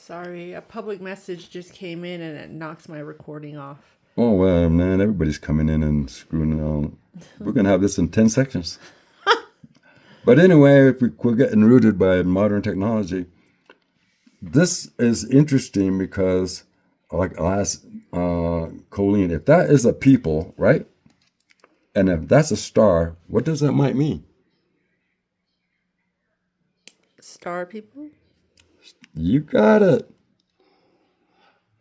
Sorry, a public message just came in and it knocks my recording off. Oh, well, man, everybody's coming in and screwing it on. We're going to have this in 10 sections. But anyway, if we're getting rooted by modern technology, this is interesting because, like I'll ask Colleen, if that is a people, right? And if that's a star, what does that might mean? Star people? You got it.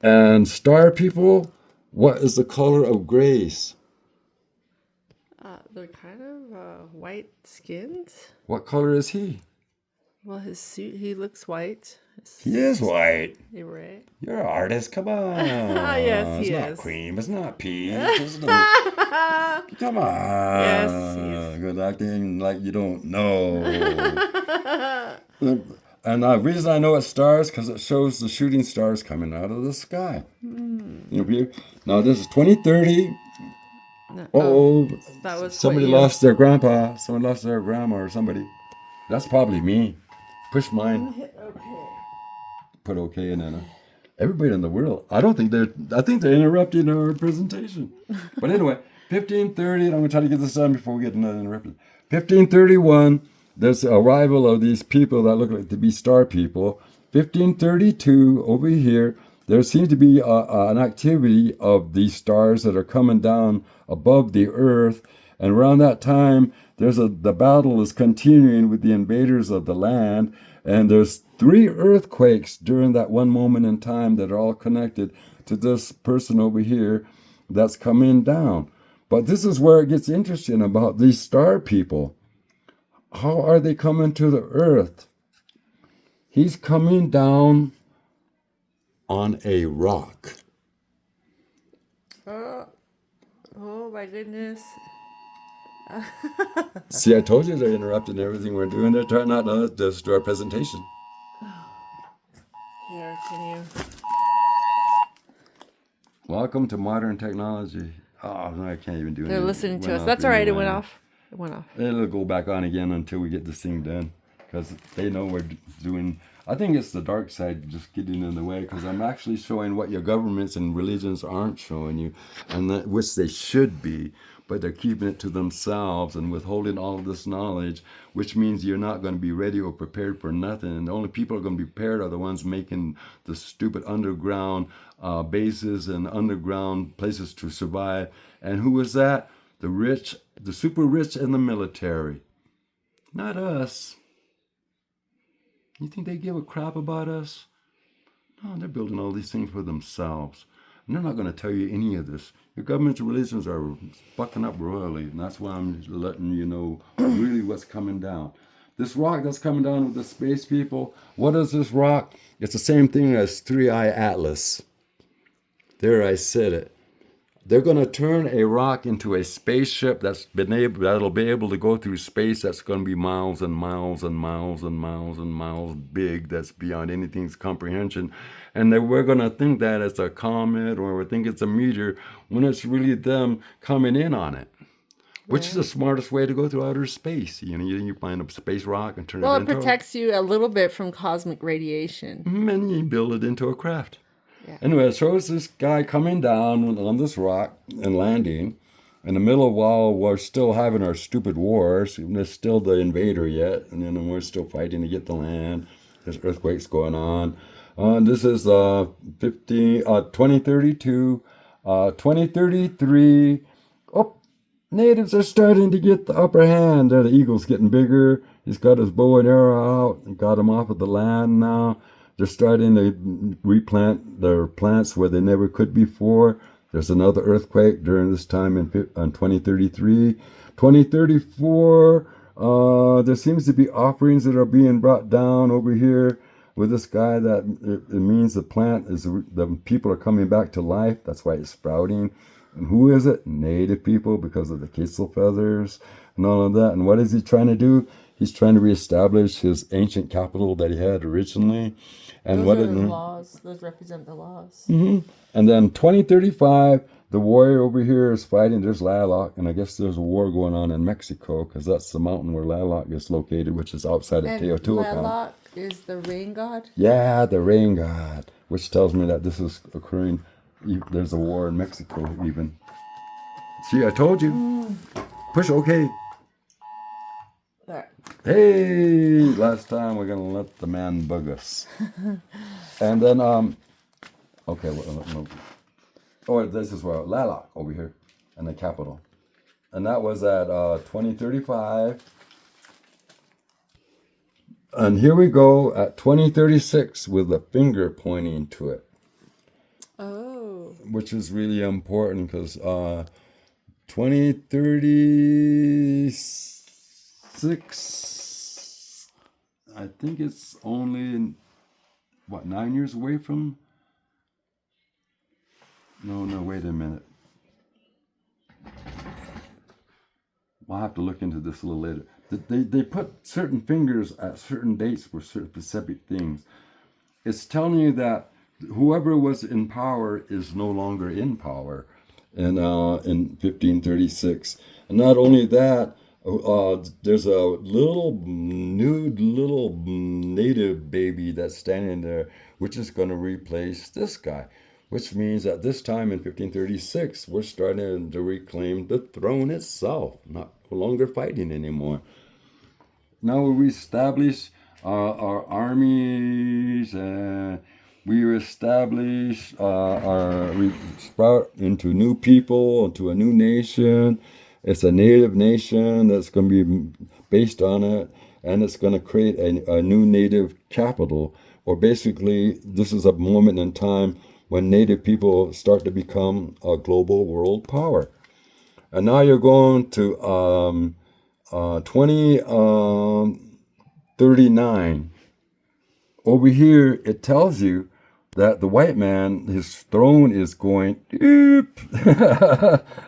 And star people, what is the color of grace? They're kind of white skinned. What color is he? Well, his suit, he looks white. He is white. You're right. You're an artist. Come on. Yes, he it's is. not cream. It's not peach. Come on. Yes, he is. Good acting like you don't know. And the reason I know it's stars because it shows the shooting stars coming out of the sky. Now this is 2030. No, that was somebody lost their grandpa. Someone lost their grandma or somebody. That's probably me. Push mine. Hit okay. Put okay in it. Everybody in the world. I think they're interrupting our presentation. But anyway, 1530, and I'm going to try to get this done before we get another interruption. 1531, there's the arrival of these people that look like to be star people. 1532, over here, there seems to be an activity of these stars that are coming down above the earth. And around that time, the battle is continuing with the invaders of the land. And there's 3 earthquakes during that one moment in time that are all connected to this person over here that's coming down. But this is where it gets interesting about these star people. How are they coming to the earth? He's coming down on a rock. Oh my goodness. See, I told you they're interrupting everything we're doing. They're trying not to destroy our presentation. Here, can you? Welcome to modern technology. Oh, no, I can't even do it. They're listening to us. That's all right. It went off. It went off. It'll go back on again until we get this thing done. Because they know we're doing... I think it's the dark side just getting in the way, because I'm actually showing what your governments and religions aren't showing you, and which they should be, but they're keeping it to themselves and withholding all of this knowledge, which means you're not going to be ready or prepared for nothing. And the only people who are going to be prepared are the ones making the stupid underground bases and underground places to survive. And who is that? The rich, the super rich, and the military. Not us. You think they give a crap about us? No, they're building all these things for themselves. And they're not going to tell you any of this. Your governments and religions are fucking up royally, and that's why I'm letting you know really what's coming down. This rock that's coming down with the space people, what is this rock? It's the same thing as 3-Eye Atlas. There, I said it. They're going to turn a rock into a spaceship that'll be able to go through space. That's going to be miles and miles and miles and miles and miles big. That's beyond anything's comprehension. And we're going to think that it's a comet, or we think it's a meteor, when it's really them coming in on it. Which is the smartest way to go through outer space. You find a space rock and turn it into... Well, it protects you a little bit from cosmic radiation. And you build it into a craft. Yeah. Anyway, it shows this guy coming down on this rock and landing in the middle of while we're still having our stupid wars. There's still the invader yet, and then we're still fighting to get the land. There's earthquakes going on. This is 2032, 2033. Oh, natives are starting to get the upper hand. The eagle's getting bigger. He's got his bow and arrow out and got him off of the land now. They're starting to replant their plants where they never could before. There's another earthquake during this time in 2033. 2034, there seems to be offerings that are being brought down over here with this guy. That it means the people are coming back to life. That's why it's sprouting. And who is it? Native people, because of the quetzal feathers and all of that. And what is he trying to do? He's trying to reestablish his ancient capital that he had originally. And Those are the laws. Those represent the laws. Mm-hmm. And then 2035, the warrior over here is fighting. There's Tlaloc, and I guess there's a war going on in Mexico, because that's the mountain where Tlaloc is located, which is outside of Teotihuacan. Tlaloc is the rain god? Yeah, the rain god, which tells me that this is occurring. There's a war in Mexico even. See, I told you. Push OK. There. Hey, last time we're gonna let the man bug us. And then okay, oh, this is where Lalak over here, in the capital, and that was at 2035. And here we go at 2036 with a finger pointing to it. Oh. Which is really important because 2036, I think it's only, what, 9 years away from? No, wait a minute. We'll have to look into this a little later. They put certain fingers at certain dates for certain specific things. It's telling you that whoever was in power is no longer in power in 1536. And not only that, there's a little nude little native baby that's standing there, which is going to replace this guy. Which means at this time in 1536, we're starting to reclaim the throne itself, no longer fighting anymore. Now we establish our armies, and we establish we sprout into new people, into a new nation. It's a native nation that's going to be based on it, and it's going to create a new native capital. Or basically, this is a moment in time when native people start to become a global world power. And now you're going to 2039. Over here, it tells you that the white man, his throne is going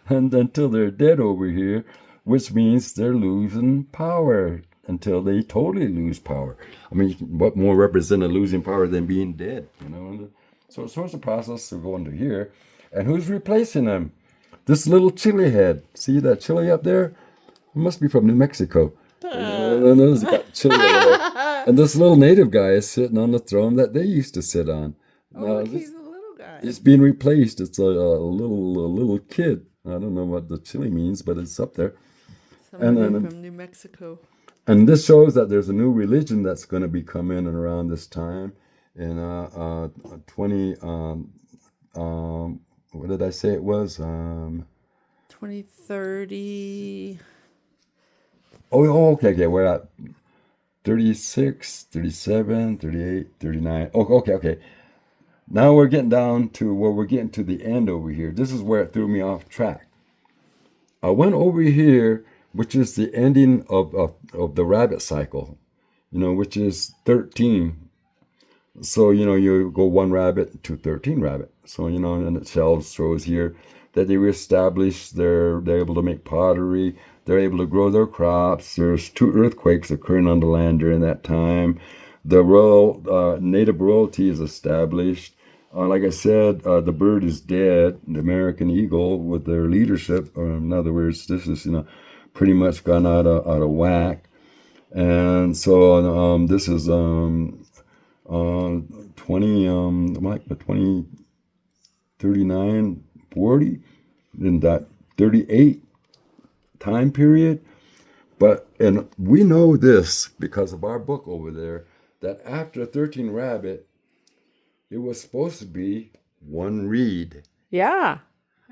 and until they're dead over here, which means they're losing power until they totally lose power. I mean, what more represents losing power than being dead, you know? So it's a process of going to here. And who's replacing them? This little chili head. See that chili up there? It must be from New Mexico. And it's got chili over there. And this little native guy is sitting on the throne that they used to sit on. Oh, look, he's a little guy. It's being replaced. It's a little kid. I don't know what the chili means, but it's up there. Somebody from New Mexico. And this shows that there's a new religion that's going to be coming in around this time. In 20 what did I say it was? 2030. Oh, okay. We're at 36, 37, 38, 39. Oh, okay. Now we're getting down to where we're getting to the end over here. This is where it threw me off track. I went over here, which is the ending of the rabbit cycle, which is 13. So, you go one rabbit to 13 rabbit. So, and it shows here that they reestablish they're able to make pottery. They're able to grow their crops. There's 2 earthquakes occurring on the land during that time. The native royalty is established. Like I said, the bird is dead. The American eagle with their leadership. In other words, this is, pretty much gone out of whack. And so this is 39, 40, in that 38 time period. And we know this because of our book over there, that after 13 rabbit, it was supposed to be 1 reed. Yeah,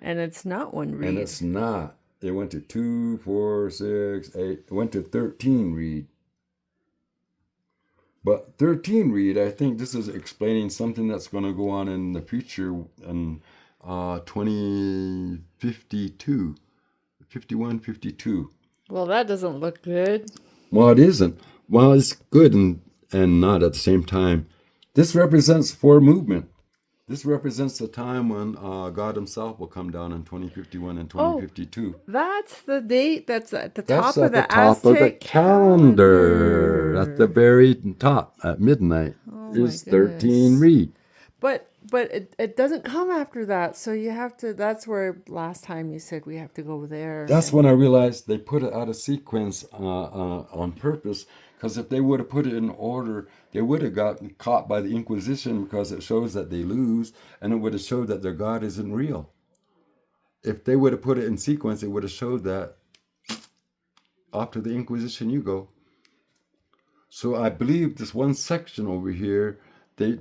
and it's not 1 reed. And it's not. It went to 2, 4, 6, 8. It went to 13 reed. But 13 reed, I think this is explaining something that's going to go on in the future in 2052, 51, 52. Well, that doesn't look good. Well, it isn't. Well, it's good and not at the same time. This represents forward movement. This represents the time when God himself will come down in 2051 and 2052. That's the date that's at the That's top at of the the top of the Aztec calendar. At the very top, at midnight, is 13 reed. But it doesn't come after that. So you have to, that's where last time you said we have to go there. That's when I realized they put it out of sequence on purpose, Because if they would have put it in order, they would have gotten caught by the Inquisition because it shows that they lose, and it would have showed that their God isn't real. If they would have put it in sequence, it would have showed that after the Inquisition you go. So I believe this one section over here, they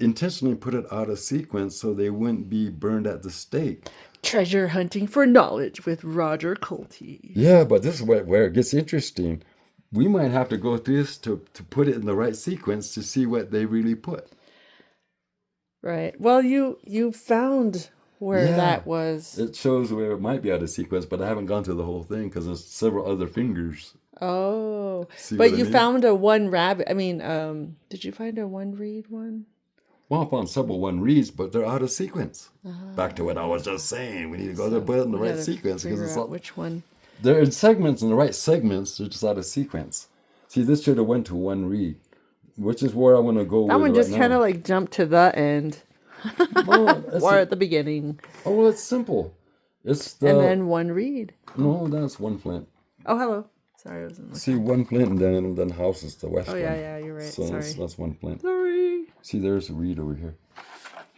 intentionally put it out of sequence so they wouldn't be burned at the stake. Treasure hunting for knowledge with Roger Colty. Yeah, but this is where it gets interesting. We might have to go through this to put it in the right sequence to see what they really put. Right. Well, you found where that was. It shows where it might be out of sequence, but I haven't gone through the whole thing because there's several other fingers. Oh, See but what I you mean? found a one rabbit. I mean, did you find a one reed one? Well, I found several one reads, but they're out of sequence. Back to what I was just saying. We need to go there, put it in the We right gotta sequence because figure it's out all, which one. they're in segments, in the right segments. They're just out of sequence. See, this should have went to one read, which is where I want to go That with one it just right kind now. of like jumped to the end, Well, or at the beginning, well, it's simple. It's the and then one reed. no, that's one flint. Oh, hello. Sorry, I wasn't looking. See, one flint, and then house is the west Oh one. yeah, you're right. So Sorry. that's one flint. Sorry. See, there's a reed over here.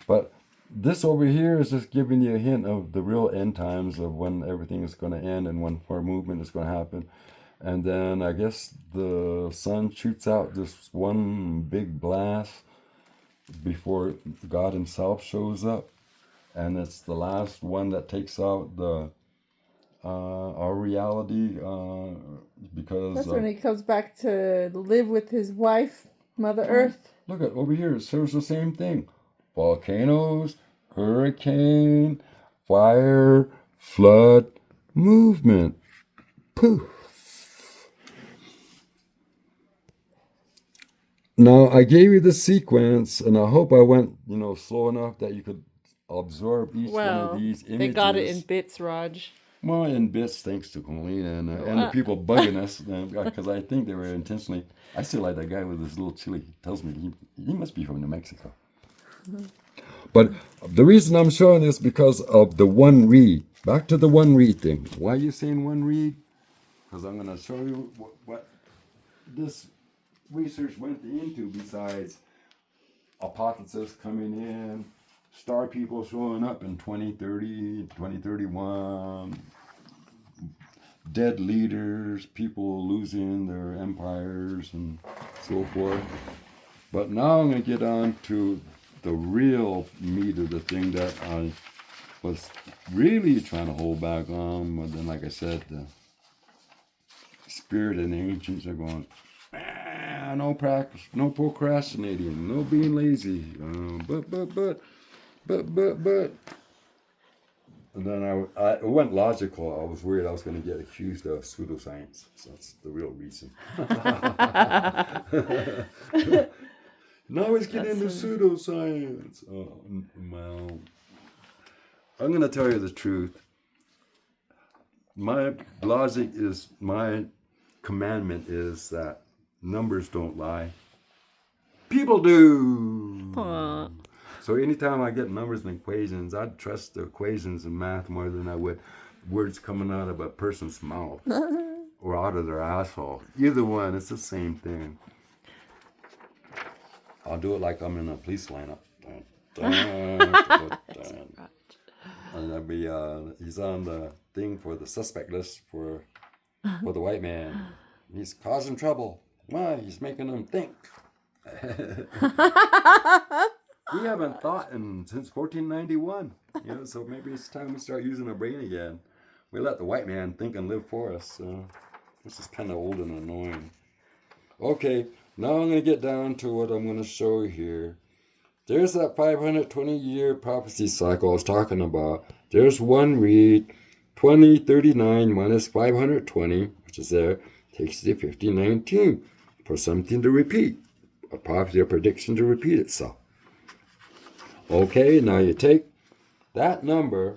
But this over here is just giving you a hint of the real end times of when everything is going to end and when our movement is going to happen. And then I guess the sun shoots out this one big blast before God himself shows up. And it's the last one that takes out the our reality because That's when he comes back to live with his wife, Mother Earth. look at over here, it shows the same thing. Volcanoes, hurricane, fire, flood, movement. Poof. Now I gave you the sequence, and I hope I went, slow enough that you could absorb each one of these images. They got it in bits, Raj. Well, in bits, thanks to Colleen and the people bugging us, because I think they were intentionally. I still like that guy with his little chili. He tells me he must be from New Mexico. But the reason I'm showing this because of the one read. Back to the one read thing. Why are you saying one read? Because I'm going to show you what this research went into besides apocalypse coming in, star people showing up in 2030, 2031, dead leaders, people losing their empires and so forth. But now I'm going to get on to the real meat of the thing that I was really trying to hold back on. But then, like I said, the spirit and the ancients are going, no practice, no procrastinating, no being lazy. But. And then I went logical. I was worried I was going to get accused of pseudoscience. So that's the real reason. Now he's getting into pseudoscience. Well, I'm going to tell you the truth. My logic is, my commandment is that numbers don't lie. People do. Aww. So anytime I get numbers and equations, I trust the equations and math more than I would words coming out of a person's mouth or out of their asshole. Either one, it's the same thing. I'll do it like I'm in a police lineup. And I'll be, he's on the thing for the suspect list for the white man. He's causing trouble. Why? He's making them think. We haven't thought since 1491, so maybe it's time we start using our brain again. We let the white man think and live for us. So this is kind of old and annoying. Okay, now I'm going to get down to what I'm going to show you here. There's that 520-year prophecy cycle I was talking about. There's one read, 2039 minus 520, which is there, takes you to 1519 for something to repeat. A prophecy or prediction to repeat itself. Okay, now you take that number,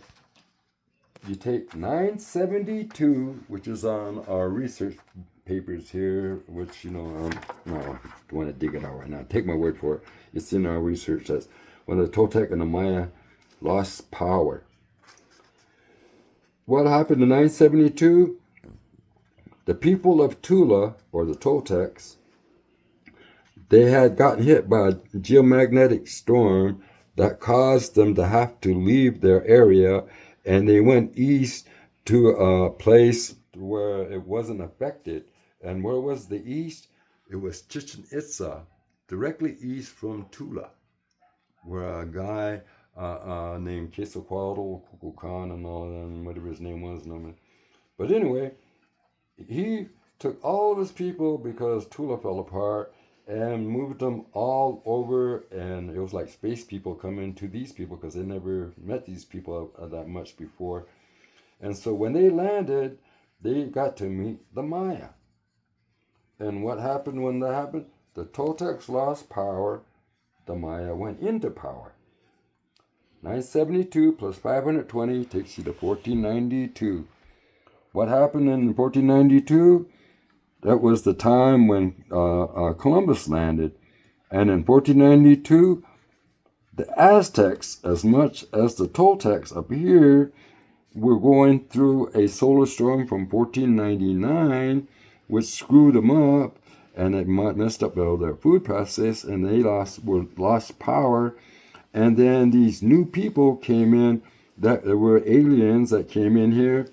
you take 972, which is on our research papers here, which, no, I don't want to dig it out right now. Take my word for it. It's in our research. That's when the Toltec and the Maya lost power. What happened in 972? The people of Tula, or the Toltecs, they had gotten hit by a geomagnetic storm that caused them to have to leave their area, and they went east to a place where it wasn't affected. And where was the east? It was Chichen Itza, directly east from Tula, where a guy named Quetzalcoatl, Kukulkan, and all of them, whatever his name was. No, but anyway, he took all of his people because Tula fell apart and moved them all over. And it was like space people coming to these people because they never met these people that much before. And so when they landed, they got to meet the Maya. And what happened when that happened? The Toltecs lost power. The Maya went into power. 972 plus 520 takes you to 1492. What happened in 1492? That was the time when Columbus landed. And in 1492, the Aztecs, as much as the Toltecs up here, were going through a solar storm from 1499, which screwed them up, and it messed up all their food process, and they lost power. And then these new people came in, that there were aliens that came in here,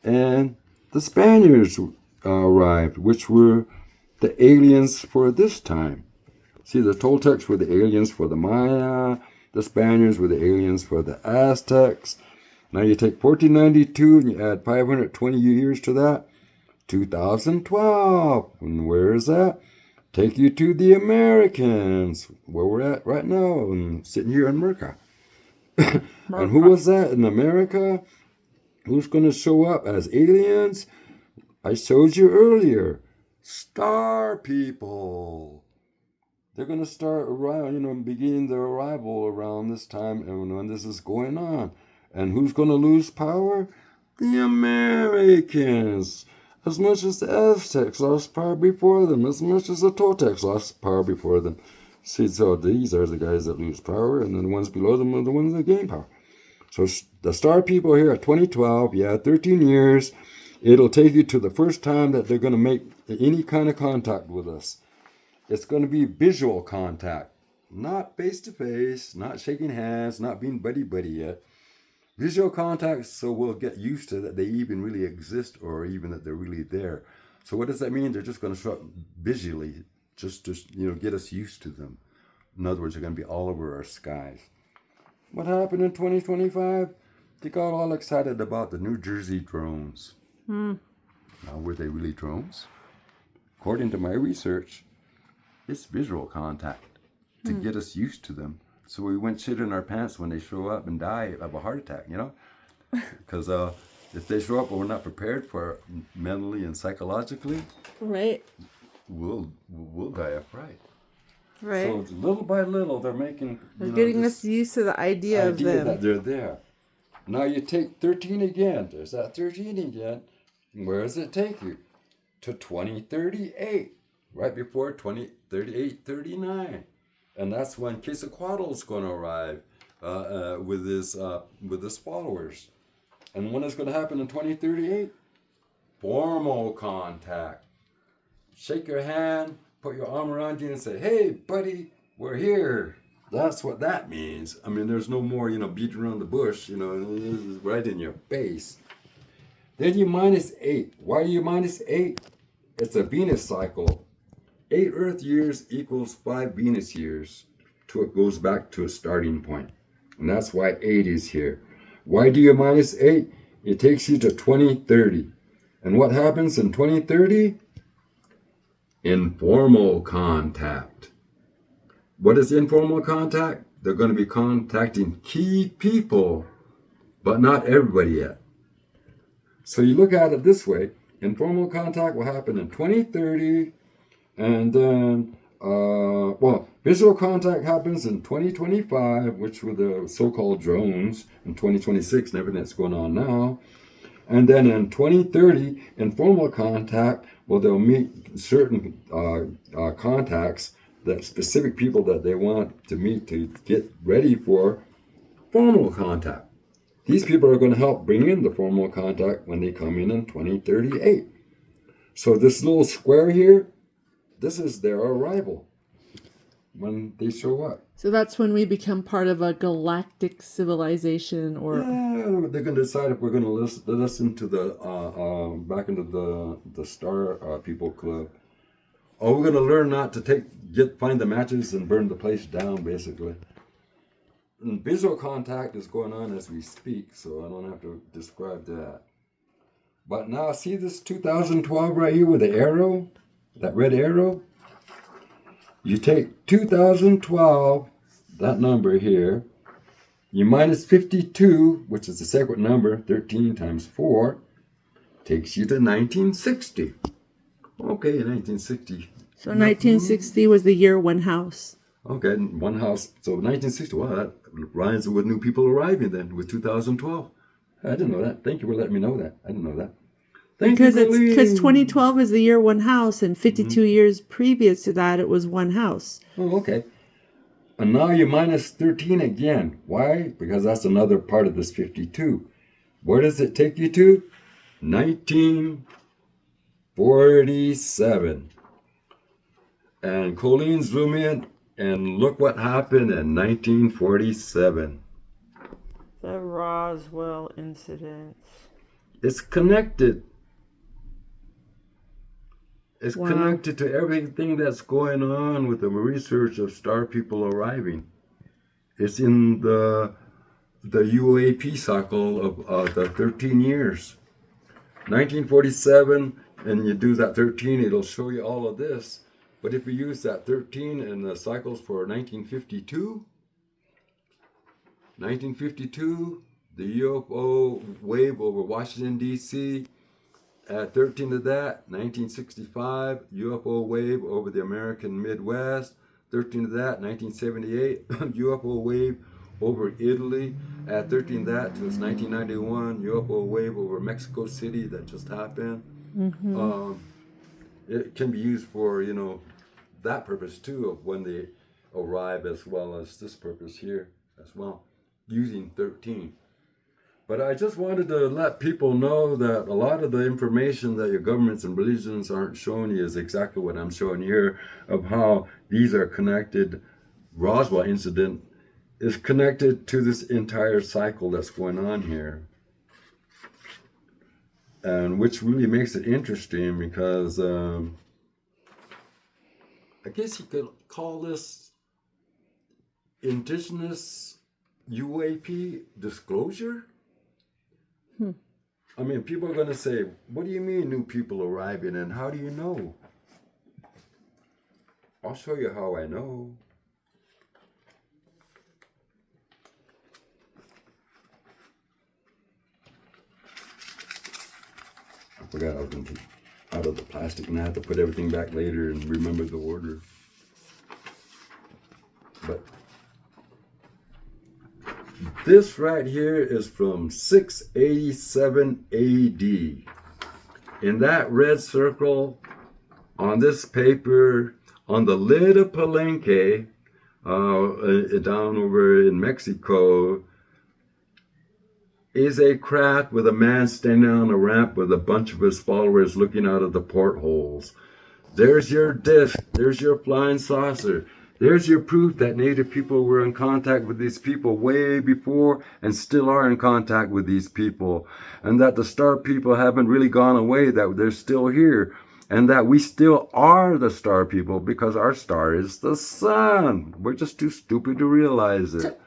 and the Spaniards arrived, which were the aliens for this time. See, the Toltecs were the aliens for the Maya, the Spaniards were the aliens for the Aztecs. Now you take 1492 and you add 520 years to that, 2012. And where is that? Take you to the Americans, where we're at right now, and sitting here in America. And who was that in America? Who's going to show up as aliens? I showed you earlier. Star people. They're going to start around, beginning their arrival around this time and when this is going on. And who's going to lose power? The Americans. As much as the Aztecs lost power before them, as much as the Toltecs lost power before them. See, so these are the guys that lose power, and then the ones below them are the ones that gain power. So the star people here at 2012, 13 years. It'll take you to the first time that they're going to make any kind of contact with us. It's going to be visual contact, not face-to-face, not shaking hands, not being buddy-buddy yet. Visual contact, so we'll get used to that they even really exist or even that they're really there. So what does that mean? They're just going to show up visually, just to get us used to them. In other words, they're going to be all over our skies. What happened in 2025? They got all excited about the New Jersey drones. Now, were they really drones? According to my research, it's visual contact to get us used to them. So we won't shit in our pants when they show up and die of a heart attack, Because if they show up and we're not prepared for it mentally and psychologically, Right. we'll die of fright. Right. So little by little, they're making... They're getting us used to the idea of them. that they're there. Now you take 13 again. There's that 13 again. Where does it take you? To 2038. Right before 2038, 39. And that's when Quetzalcoatl's going to arrive with his followers. And when it's going to happen in 2038? Formal contact. Shake your hand, put your arm around you and say, hey, buddy, we're here. That's what that means. I mean, there's no more, beating around the bush, it's right in your face. Then you minus 8. Why are you minus 8? It's a Venus cycle. 8 Earth years equals 5 Venus years. It goes back to a starting point. And that's why 8 is here. Why do you minus 8? It takes you to 2030. And what happens in 2030? Informal contact. What is informal contact? They're going to be contacting key people, but not everybody yet. So you look at it this way. Informal contact will happen in 2030, and then, visual contact happens in 2025, which were the so-called drones, in 2026, and everything that's going on now. And then in 2030, informal contact, they'll meet certain contacts, that specific people that they want to meet to get ready for formal contact. These people are going to help bring in the formal contact when they come in 2038. So this little square here, this is their arrival when they show up. So that's when we become part of a galactic civilization, or Yeah, they're going to decide if we're going to listen to the back into the Star People Club. Oh, we're going to learn not to find the matches and burn the place down, basically. And visual contact is going on as we speak, so I don't have to describe that. But now, see this 2012 right here with the arrow, that red arrow? You take 2012, that number here, you minus 52, which is the second number, 13 times 4, takes you to 1960. Okay, 1960. so 1960 was the year one house. Okay, one house. So 1960, wow, that rhymes with new people arriving then, with 2012. I didn't know that. Thank you for letting me know that. I didn't know that. Thank Because you, Colleen. because 2012 is the year one house, and 52 years previous to that, it was one house. Oh, okay. And now you minus 13 again. Why? Because that's another part of this 52. Where does it take you to? 1947. And Colleen, zoom in and look what happened in 1947. The Roswell incident. It's connected. It's Wow. connected to everything that's going on with the research of star people arriving. It's in the UAP cycle of the 13 years. 1947, and you do that 13, it'll show you all of this. But if you use that 13 in the cycles for 1952, the UFO wave over Washington, D.C., add 13 to that, 1965, UFO wave over the American Midwest. 13 to that, 1978, UFO wave over Italy. Add 13 to that to its 1991 UFO wave over Mexico City that just happened. It can be used for, that purpose too, of when they arrive, as well as this purpose here as well, using 13. But I just wanted to let people know that a lot of the information that your governments and religions aren't showing you is exactly what I'm showing here, of how these are connected. Roswell incident is connected to this entire cycle that's going on here. And which really makes it interesting because I guess you could call this indigenous UAP disclosure. I mean, people are going to say, what do you mean new people arriving, and how do you know? I'll show you how I know. I forgot I was going to take out of the plastic, and I have to put everything back later and remember the order. But this right here is from 687 AD. In that red circle on this paper, on the lid of Palenque, down over in Mexico, is a craft with a man standing on a ramp with a bunch of his followers looking out of the portholes. There's your disc. There's your flying saucer. There's your proof that Native people were in contact with these people way before and still are in contact with these people. And that the star people haven't really gone away, that they're still here. And that we still are the star people because our star is the sun. We're just too stupid to realize it.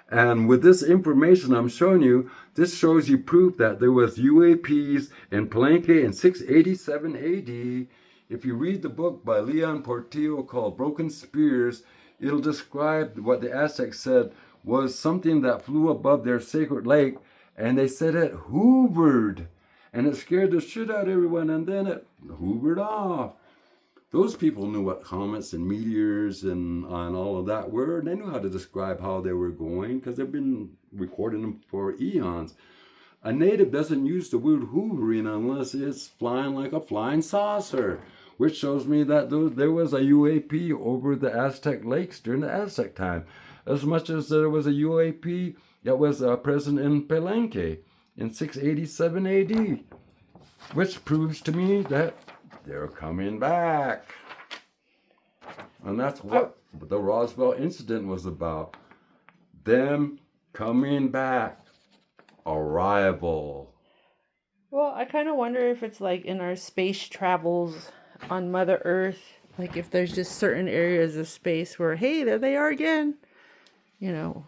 And with this information I'm showing you, this shows you proof that there was UAPs in Palenque in 687 AD. If you read the book by Leon Portillo called Broken Spears, it'll describe what the Aztecs said was something that flew above their sacred lake, and they said it hoovered, and it scared the shit out of everyone, and then it hoovered off. Those people knew what comets and meteors and all of that were, and they knew how to describe how they were going because they've been recording them for eons. A native doesn't use the word hoovering unless it's flying like a flying saucer, which shows me that there was a UAP over the Aztec lakes during the Aztec time, as much as there was a UAP that was present in Palenque in 687 AD. which proves to me that they're coming back. And that's what the Roswell incident was about. Them coming back. Arrival. Well, I kind of wonder if it's like in our space travels on Mother Earth, like if there's just certain areas of space where, hey, there they are again. You know.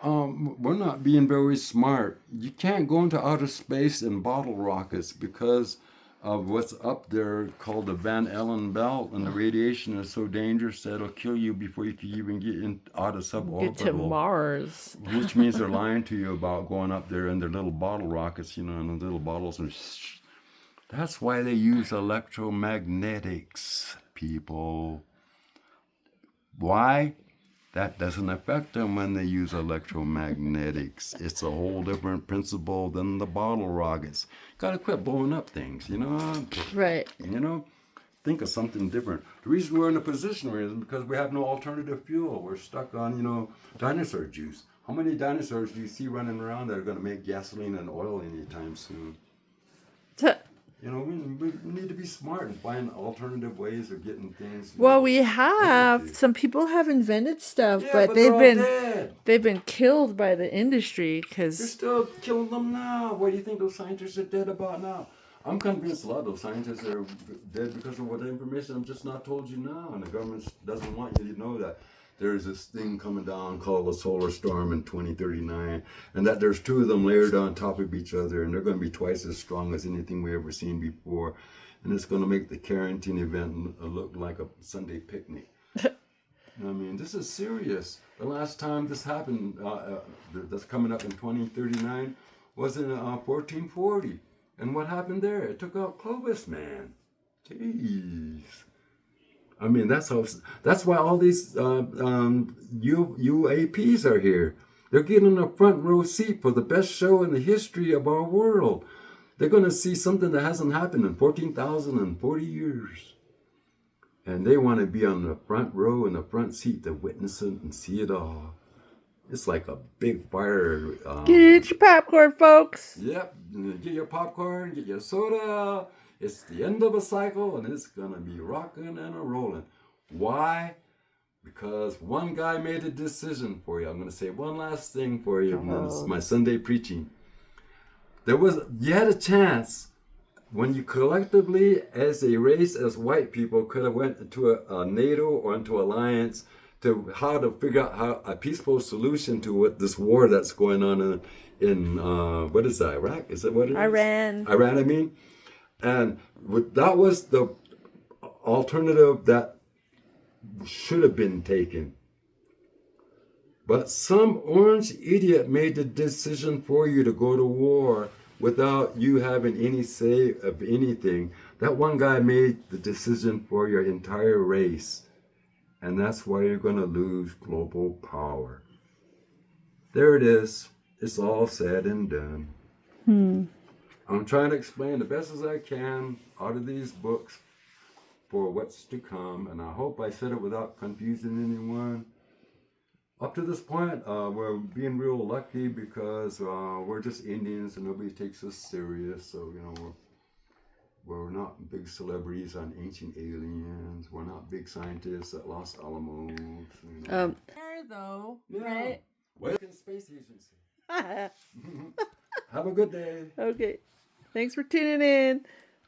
We're not being very smart. You can't go into outer space in bottle rockets because of what's up there called the Van Allen belt, and the radiation is so dangerous that it'll kill you before you can even get out of Get to suborbital. Mars. Which means they're lying to you about going up there in their little bottle rockets, you know, in the little bottles. And that's why they use electromagnetics, people. Why? That doesn't affect them when they use electromagnetics. It's a whole different principle than the bottle rockets. Gotta quit blowing up things, you know? Right. You know? Think of something different. The reason we're in the position we're in is because we have no alternative fuel. We're stuck on, you know, dinosaur juice. How many dinosaurs do you see running around that are going to make gasoline and oil anytime soon? You know, we need to be smart and find alternative ways of getting things. Well, we have some people have invented stuff, Yeah, but they're all dead. they've been killed by the industry They're because still killing them now. What do you think those scientists are dead about now? I'm convinced a lot of those scientists are dead because of what information I'm just not told you now, and the government doesn't want you to know that there's this thing coming down called a solar storm in 2039, and that there's two of them layered on top of each other, and they're going to be twice as strong as anything we ever seen before, and it's going to make the Carrington event look like a Sunday picnic. I mean, this is serious. The last time this happened, that's coming up in 2039, was in 1440. And what happened there? It took out Clovis, man. Jeez. I mean, that's why all these UAPs are here. They're getting a front row seat for the best show in the history of our world. They're going to see something that hasn't happened in 14,040 years. And they want to be on the front row in the front seat to witness it and see it all. It's like a big fire. Get your popcorn, folks. Yep, get your popcorn, get your soda. It's the end of a cycle, and it's gonna be rocking and a rolling. Why? Because one guy made a decision for you. I'm gonna say one last thing for you, and then it's my Sunday preaching. You had a chance when you collectively, as a race, as white people, could have went into a NATO or into alliance to how to figure out how a peaceful solution to what this war that's going on in what is that, Iraq? Is that what it is? Iran. Iran, I mean. And that was the alternative that should have been taken. But some orange idiot made the decision for you to go to war without you having any say of anything. That one guy made the decision for your entire race. And that's why you're going to lose global power. There it is. It's all said and done. I'm trying to explain the best as I can out of these books for what's to come. And I hope I said it without confusing anyone. Up to this point, we're being real lucky because we're just Indians and nobody takes us serious. So, you know, we're not big celebrities on Ancient Aliens. We're not big scientists at Los Alamos. You know. There though, Yeah. right? Welcome Space Agency. Have a good day. Okay. Thanks for tuning in.